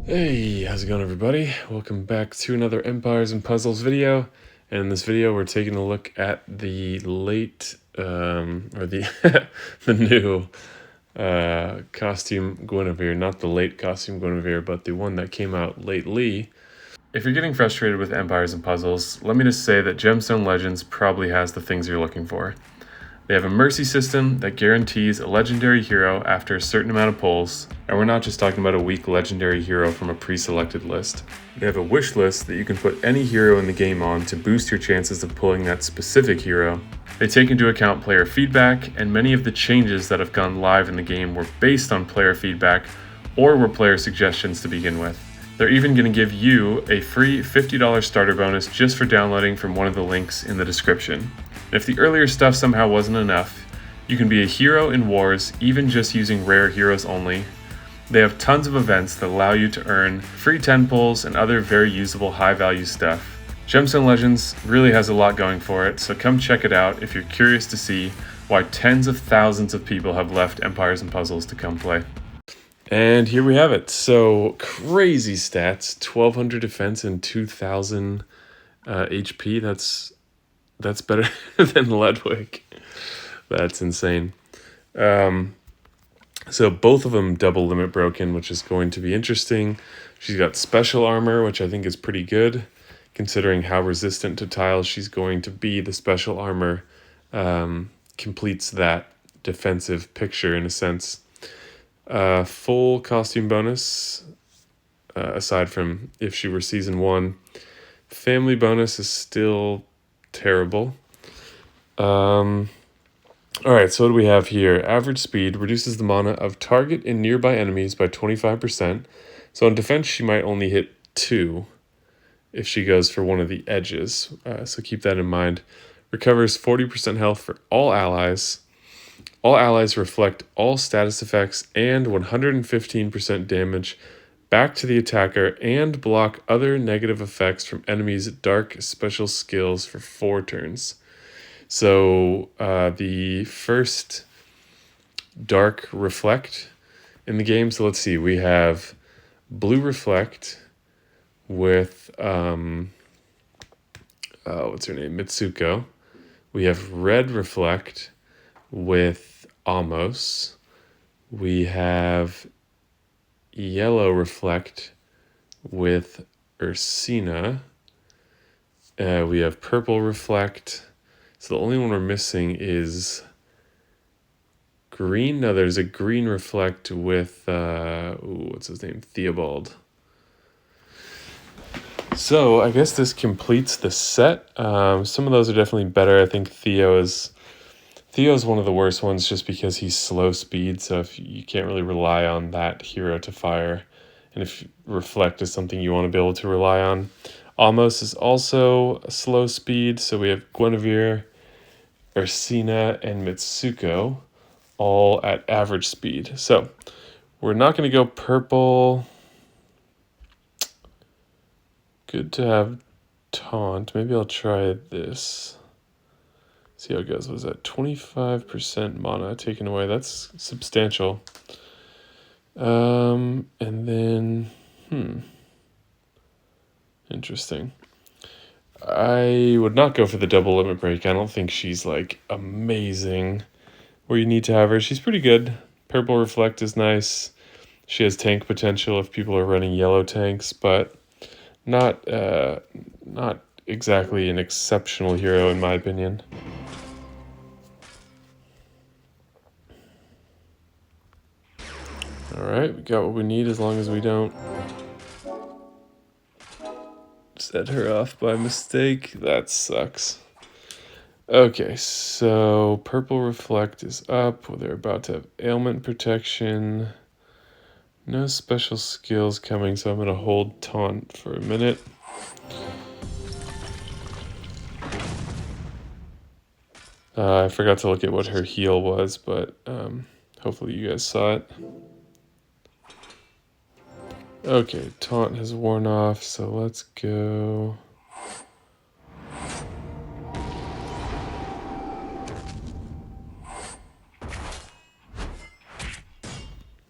Hey, how's it going everybody? Welcome back to another Empires and Puzzles video. And in this video we're taking a look at the late, or the, the new costume Guinevere. Not the late costume Guinevere, but the one that came out lately. If you're getting frustrated with Empires and Puzzles, let me just say that Gemstone Legends probably has the things you're looking for. They have a mercy system that guarantees a legendary hero after a certain amount of pulls, and we're not just talking about a weak legendary hero from a pre-selected list. They have a wish list that you can put any hero in the game on to boost your chances of pulling that specific hero. They take into account player feedback, and many of the changes that have gone live in the game were based on player feedback or were player suggestions to begin with. They're even going to give you a free $50 starter bonus just for downloading from one of the links in the description. If the earlier stuff somehow wasn't enough, you can be a hero in wars even just using rare heroes only. They have tons of events that allow you to earn free 10 pulls and other very usable high value stuff. Gemstone Legends really has a lot going for it, so come check it out if you're curious to see why tens of thousands of people have left Empires and Puzzles to come play. And here we have it. So crazy stats, 1200 defense and 2000 HP. That's better than Ludwig. That's insane. So both of them double limit broken, which is going to be interesting. She's got special armor, which I think is pretty good, considering how resistant to tiles she's going to be. The special armor completes that defensive picture in a sense. Full costume bonus, aside from if she were season 1. Family bonus is still terrible. Alright, so what do we have here? Average speed reduces the mana of target and nearby enemies by 25%. So in defense, she might only hit 2 if she goes for one of the edges. So keep that in mind. Recovers 40% health for all allies. All allies reflect all status effects and 115% damage back to the attacker and block other negative effects from enemies' dark special skills for 4 turns. So the first dark reflect in the game. So let's see, we have blue reflect with what's her name? Mitsuko. We have red reflect with Amos. We have yellow reflect with Ursina. We have purple reflect. So the only one we're missing is green. No, there's a green reflect with what's his name? Theobald. So I guess this completes the set. Some of those are definitely better. I think Theo's one of the worst ones just because he's slow speed, so if you can't really rely on that hero to fire. And if reflect is something you want to be able to rely on. Amos is also a slow speed, so we have Guinevere, Ursina, and Mitsuko all at average speed. So we're not going to go purple. Good to have taunt. Maybe I'll try this. See how it goes. What is that? 25% mana taken away. That's substantial. And then, interesting. I would not go for the double limit break. I don't think she's like amazing where you need to have her. She's pretty good. Purple reflect is nice. She has tank potential if people are running yellow tanks, but not exactly an exceptional hero in my opinion. Alright, we got what we need as long as we don't set her off by mistake. That sucks. Okay, so purple reflect is up. They're about to have ailment protection. No special skills coming, so I'm going to hold taunt for a minute. I forgot to look at what her heal was, but hopefully you guys saw it. Okay, taunt has worn off, so let's go.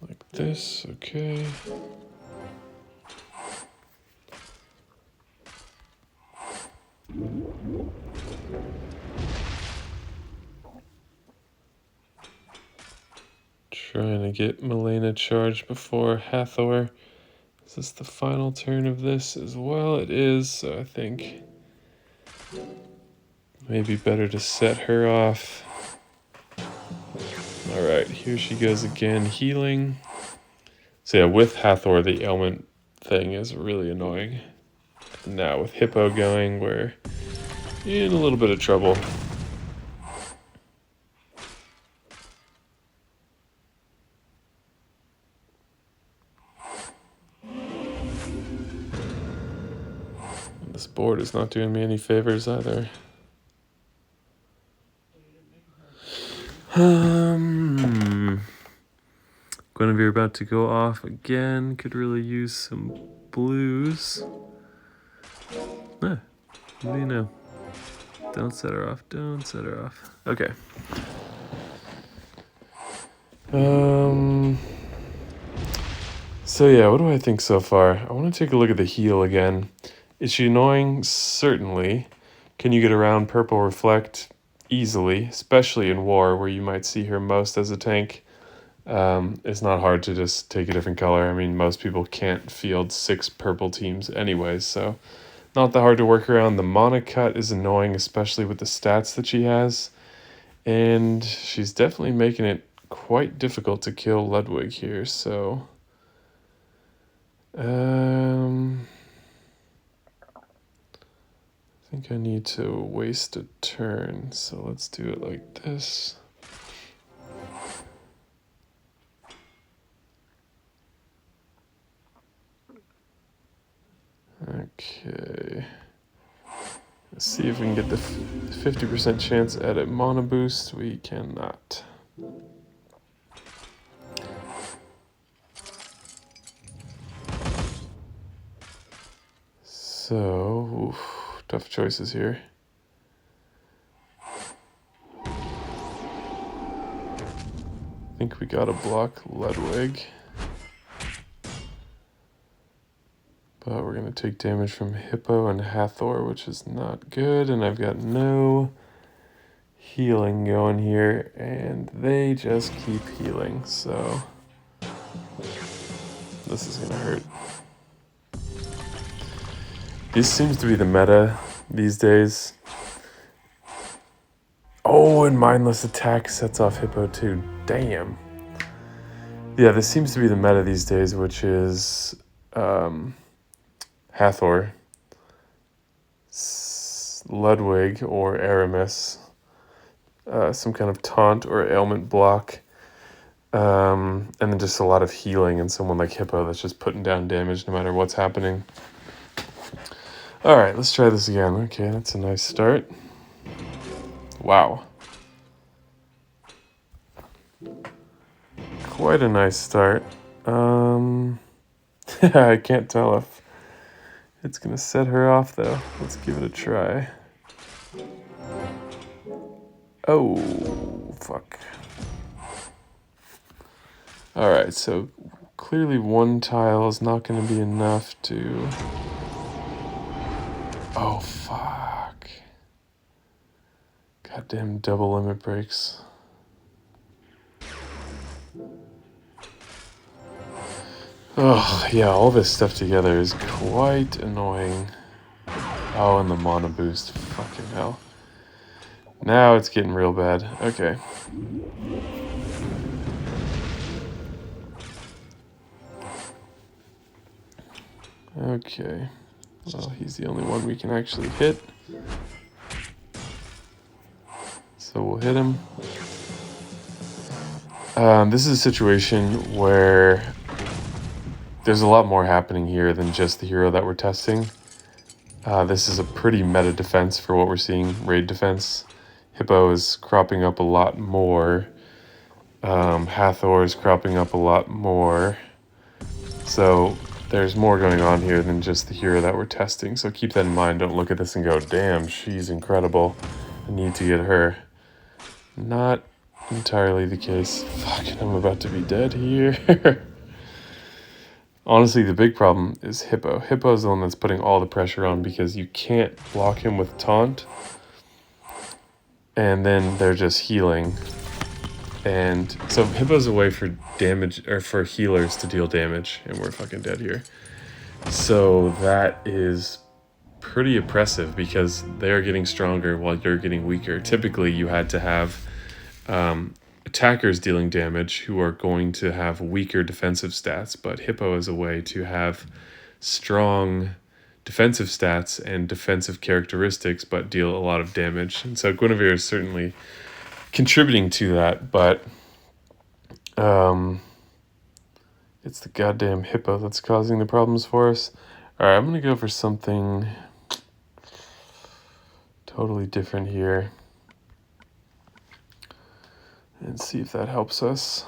Like this, okay. Trying to get Milena charged before Hathor. Is this the final turn of this as well? It is, so I think maybe better to set her off. Alright, here she goes again, healing. So yeah, with Hathor, the ailment thing is really annoying. Now with Hippo going, we're in a little bit of trouble. This board is not doing me any favors either. Guinevere about to go off again. Could really use some blues. What do you know? Don't set her off. Don't set her off. Okay. So yeah, what do I think so far? I want to take a look at the heal again. Is she annoying? Certainly. Can you get around Purple Reflect? Easily, especially in war where you might see her most as a tank. It's not hard to just take a different color. I mean, most people can't field 6 purple teams anyways, so not that hard to work around. The mana cut is annoying, especially with the stats that she has. And she's definitely making it quite difficult to kill Ludwig here, so... I think I need to waste a turn, so let's do it like this. Okay. Let's see if we can get the 50% chance at a mana boost. We cannot. So, tough choices here. I think we gotta block Ludwig. But we're gonna take damage from Hippo and Hathor, which is not good, and I've got no healing going here, and they just keep healing, so this is gonna hurt. This seems to be the meta these days. Oh, and Mindless Attack sets off Hippo too. Damn. Yeah, this seems to be the meta these days, which is Hathor, Ludwig or Aramis, some kind of taunt or ailment block, and then just a lot of healing and someone like Hippo that's just putting down damage no matter what's happening. All right, let's try this again. Okay, that's a nice start. Wow. Quite a nice start. I can't tell if it's gonna set her off though. Let's give it a try. Oh, fuck. All right, so clearly one tile is not gonna be enough to... Oh, fuck. Goddamn double limit breaks. Oh, yeah, all this stuff together is quite annoying. Oh, and the mana boost. Fucking hell. Now it's getting real bad. Okay. Okay. Well, he's the only one we can actually hit. So we'll hit him. This is a situation where there's a lot more happening here than just the hero that we're testing. This is a pretty meta defense for what we're seeing, raid defense. Hippo is cropping up a lot more. Hathor is cropping up a lot more. So there's more going on here than just the hero that we're testing. So keep that in mind. Don't look at this and go, damn, she's incredible. I need to get her. Not entirely the case. Fucking, I'm about to be dead here. Honestly, the big problem is Hippo. Hippo's the one that's putting all the pressure on because you can't block him with taunt. And then they're just healing. And so Hippo's a way for damage, or for healers to deal damage, and we're fucking dead here. So that is pretty oppressive because they're getting stronger while you're getting weaker. Typically, you had to have attackers dealing damage who are going to have weaker defensive stats, but Hippo is a way to have strong defensive stats and defensive characteristics but deal a lot of damage. And so Guinevere is certainly contributing to that, but it's the goddamn Hippo that's causing the problems for us. All right, I'm gonna go for something totally different here and see if that helps us.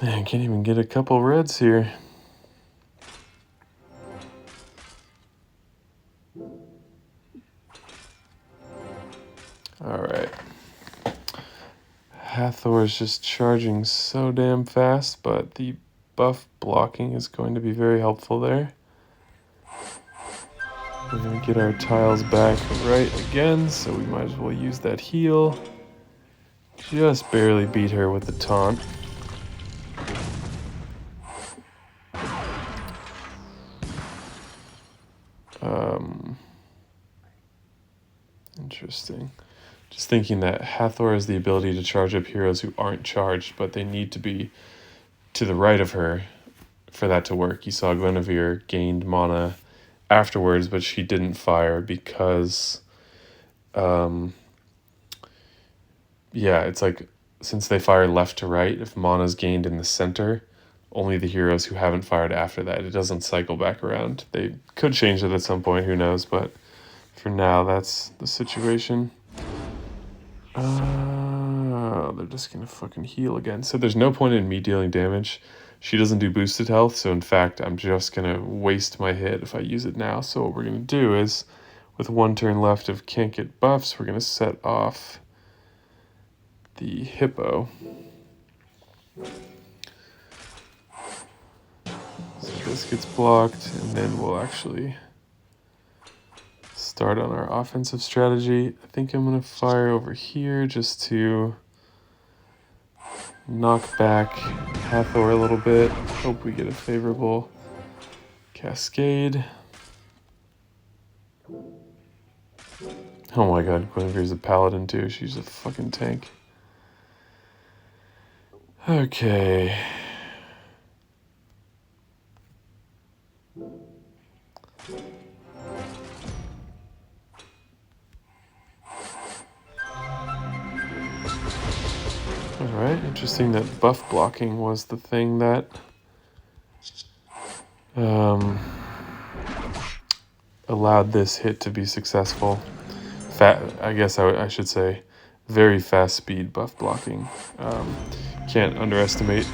Man, can't even get a couple reds here. All right. Hathor is just charging so damn fast, but the buff blocking is going to be very helpful there. We're going to get our tiles back right again, so we might as well use that heal. Just barely beat her with the taunt. Interesting. Just thinking that Hathor has the ability to charge up heroes who aren't charged, but they need to be to the right of her for that to work. You saw Guinevere gained mana afterwards, but she didn't fire because, yeah, it's like since they fire left to right, if mana's gained in the center, only the heroes who haven't fired after that. It doesn't cycle back around. They could change it at some point, who knows, but for now, that's the situation. They're just gonna fucking heal again. So there's no point in me dealing damage. She doesn't do boosted health, so in fact, I'm just gonna waste my hit if I use it now. So what we're gonna do is, with one turn left of can't get buffs, we're gonna set off the Hippo. So this gets blocked, and then we'll actually start on our offensive strategy. I think I'm gonna fire over here just to knock back Hathor a little bit. Hope we get a favorable cascade. Oh my god, Guinevere's a paladin too. She's a fucking tank. Okay. Alright, interesting that buff blocking was the thing that allowed this hit to be successful. I guess I should say very fast speed buff blocking. Can't underestimate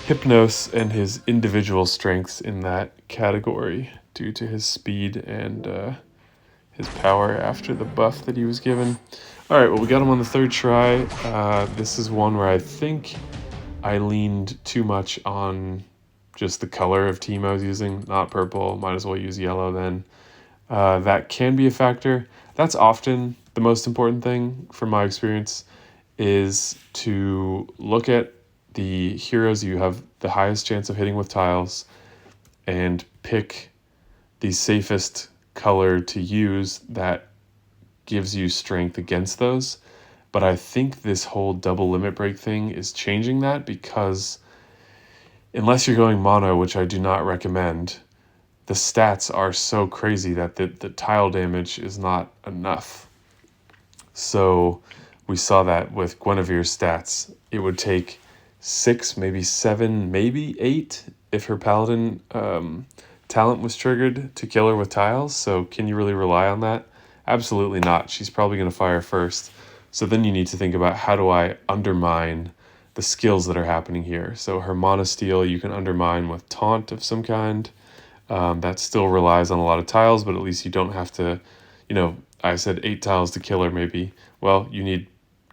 Hypnos and his individual strengths in that category due to his speed and his power after the buff that he was given. All right, well, we got him on the third try. This is one where I think I leaned too much on just the color of team I was using, not purple. Might as well use yellow then. That can be a factor. That's often the most important thing from my experience, is to look at the heroes you have the highest chance of hitting with tiles and pick the safest color to use that gives you strength against those. But I think this whole double limit break thing is changing that, because unless you're going mono, which I do not recommend, the stats are so crazy that the tile damage is not enough. So we saw that with Guinevere's stats. It would take 6, maybe 7, maybe 8 if her paladin talent was triggered to kill her with tiles. So can you really rely on that? Absolutely not. She's probably going to fire first. So then you need to think about, how do I undermine the skills that are happening here? So her mana steal you can undermine with taunt of some kind. That still relies on a lot of tiles, but at least you don't have to, I said 8 tiles to killer maybe. Well, you need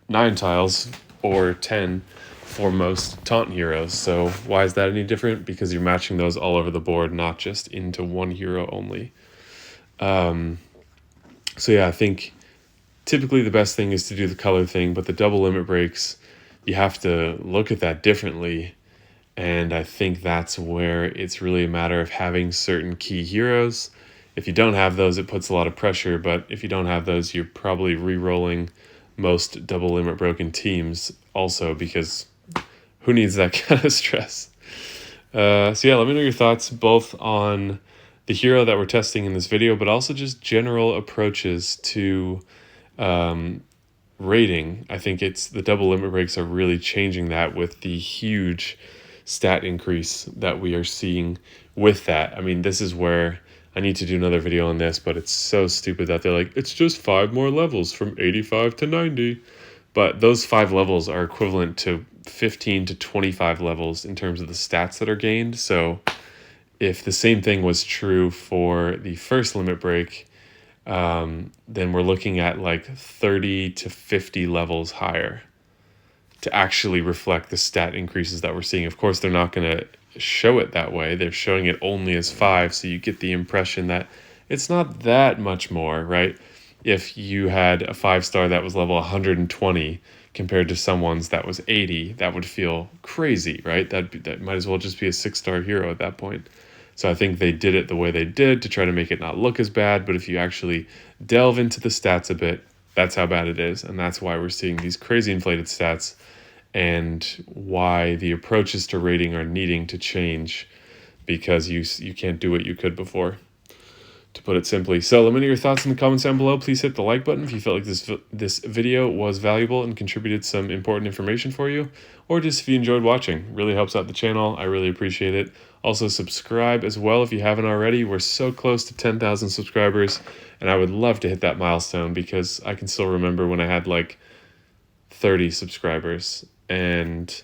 9 tiles or 10 for most taunt heroes. So why is that any different? Because you're matching those all over the board, not just into one hero only. So yeah, I think typically the best thing is to do the color thing, but the double limit breaks, you have to look at that differently. And I think that's where it's really a matter of having certain key heroes. If you don't have those, it puts a lot of pressure, but if you don't have those, you're probably re-rolling most double limit broken teams also, because who needs that kind of stress? So yeah, let me know your thoughts both on the hero that we're testing in this video, but also just general approaches to rating. I think it's the double limit breaks are really changing that with the huge stat increase that we are seeing with that. I mean, this is where I need to do another video on this, but it's so stupid that they're like, it's just 5 more levels from 85 to 90. But those 5 levels are equivalent to 15 to 25 levels in terms of the stats that are gained. So if the same thing was true for the first limit break, then we're looking at like 30 to 50 levels higher to actually reflect the stat increases that we're seeing. Of course, they're not going to show it that way. They're showing it only as 5, so you get the impression that it's not that much more, right? If you had a 5-star that was level 120 compared to someone's that was 80, that would feel crazy, right? That might as well just be a 6-star hero at that point. So I think they did it the way they did to try to make it not look as bad, but if you actually delve into the stats a bit, that's how bad it is, and that's why we're seeing these crazy inflated stats and why the approaches to rating are needing to change, because you can't do what you could before, to put it simply. So let me know your thoughts in the comments down below. Please hit the like button if you felt like this video was valuable and contributed some important information for you, or just if you enjoyed watching. Really helps out the channel. I really appreciate it. Also subscribe as well if you haven't already. We're so close to 10,000 subscribers, and I would love to hit that milestone, because I can still remember when I had like 30 subscribers and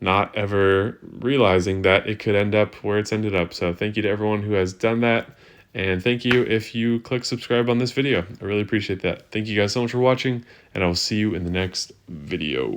not ever realizing that it could end up where it's ended up. So thank you to everyone who has done that. And thank you if you click subscribe on this video. I really appreciate that. Thank you guys so much for watching, and I will see you in the next video.